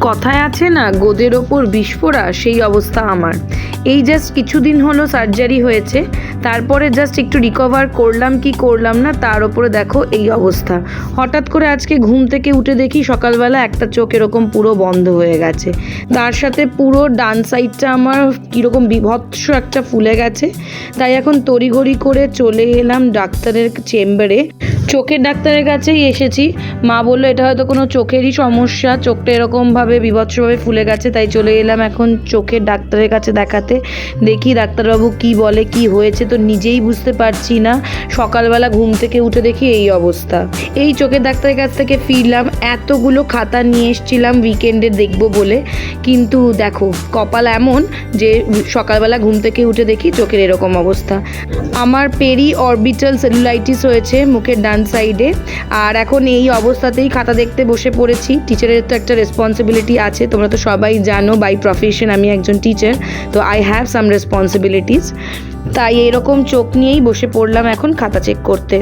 কথায় আছে না, গোদের ওপর বিস্ফোরা, সেই অবস্থা আমার। এই জাস্ট কিছুদিন হলো সার্জারি হয়েছে, তারপরে জাস্ট একটু রিকভার করলাম কি করলাম না, তার ওপরে দেখো এই অবস্থা। হঠাৎ করে আজকে ঘুম থেকে উঠে দেখি সকালবেলা একটা চোখ এরকম পুরো বন্ধ হয়ে গেছে, তার সাথে পুরো ডান সাইডটা আমার কীরকম বিভৎস একটা ফুলে গেছে। তাই এখন তড়িঘড়ি করে চলে এলাম ডাক্তারের চেম্বারে। চোখের ডাক্তারের কাছেই এসেছি। মা বললো এটা হয়তো কোনো চোখেরই সমস্যা, চোখটা এরকমভাবে বিভৎসভাবে ফুলে গেছে। তাই চলে এলাম এখন চোখের ডাক্তারের কাছে দেখাতে। দেখি ডাক্তারবাবু কি বলে, কি হয়েছে তো নিজেই বুঝতে পারছি না। সকালবেলা ঘুম থেকে উঠে দেখি এই অবস্থা। এই চোখের ডাক্তারের কাছ থেকে ফিরলাম, এতগুলো খাতা নিয়ে এসেছিলাম উইকেন্ডে দেখবো বলে, কিন্তু দেখো কপাল এমন যে সকালবেলা ঘুম থেকে উঠে দেখি চোখের এরকম অবস্থা। আমার পেরি অরবিটাল সেলুলাইটিস হয়েছে মুখের ডান সাইডে, আর এখন এই অবস্থাতেই খাতা দেখতে বসে পড়েছি। টিচারের তো একটা রেসপন্সিবিলিটি আছে, তোমরা তো সবাই জানো বাই প্রফেশন আমি একজন টিচার, তো আই হ্যাভ সাম রেসপন্সিবিলিটিস। তাই এরকম চোখ নিয়েই বসে পড়লাম এখন খাতা চেক করতে।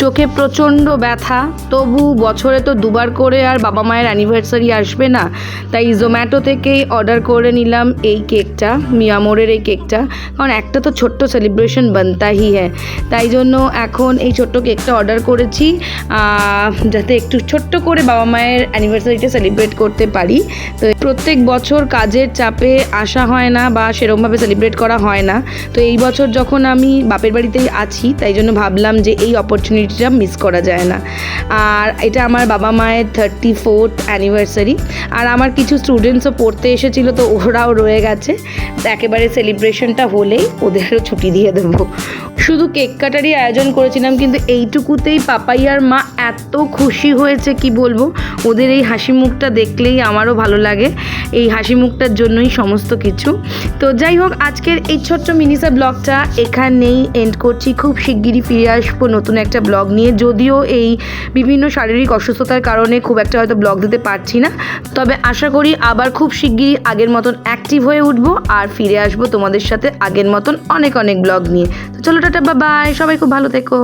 চোখে প্রচণ্ড ব্যথা, তবু বছরে তো দুবার করে আর বাবা মায়ের অ্যানিভার্সারি আসবে না, তাই জোম্যাটো থেকেই অর্ডার করে নিলাম এই কেকটা, মিয়ামোরের এই কেকটা, কারণ একটা তো ছোট্ট সেলিব্রেশন বানতাই হ্যাঁ। তাই জন্য এখন এই ছোট্ট কেকটা অর্ডার করেছি, যাতে একটু ছোট্ট করে বাবা মায়ের অ্যানিভার্সারিটা সেলিব্রেট করতে পারি। তো প্রত্যেক বছর কাজের চাপে আসা হয় না বা সেরকমভাবে সেলিব্রেট করা হয় না, তো এই বছর যখন আমি বাপের বাড়িতেই আছি তাই জন্য ভাবলাম যে এই অপরচুনিটিটা মিস করা যায় না। আর এটা আমার বাবা মায়ের 34th অ্যানিভার্সারি, আর আমার কিছু স্টুডেন্টসও পড়তে এসেছিলো, তো ওরাও রয়ে গেছে। একেবারে সেলিব্রেশনটা হলেই ওদেরও ছুটি দিয়ে দেবো। শুধু কেক কাটারই আয়োজন করেছিলাম, কিন্তু এইটুকুতেই পাপাই আর মা এত খুশি হয়েছে কি বলবো। ওদের এই হাসি মুখটা দেখলেই আমারও ভালো লাগে, এই হাসি মুখটার জন্যই সমস্ত কিছু। তো যাই হোক, আজকের এই ছোট্ট মিনিসা ব্লগটা এখানেই এন্ড করছি। খুব শিগগিরই ফিরে আসবো নতুন একটা ব্লগ নিয়ে, যদিও এই বিভিন্ন শারীরিক অসুস্থতার কারণে খুব একটা হয়তো ব্লগ দিতে পারছি না, তবে আশা করি আবার খুব শিগগিরই আগের মতন অ্যাক্টিভ হয়ে উঠবো আর ফিরে আসবো তোমাদের সাথে আগের মতন অনেক অনেক ব্লগ নিয়ে। তো চলো টাটা, বাই বাই, সবাই খুব ভালো থেকো।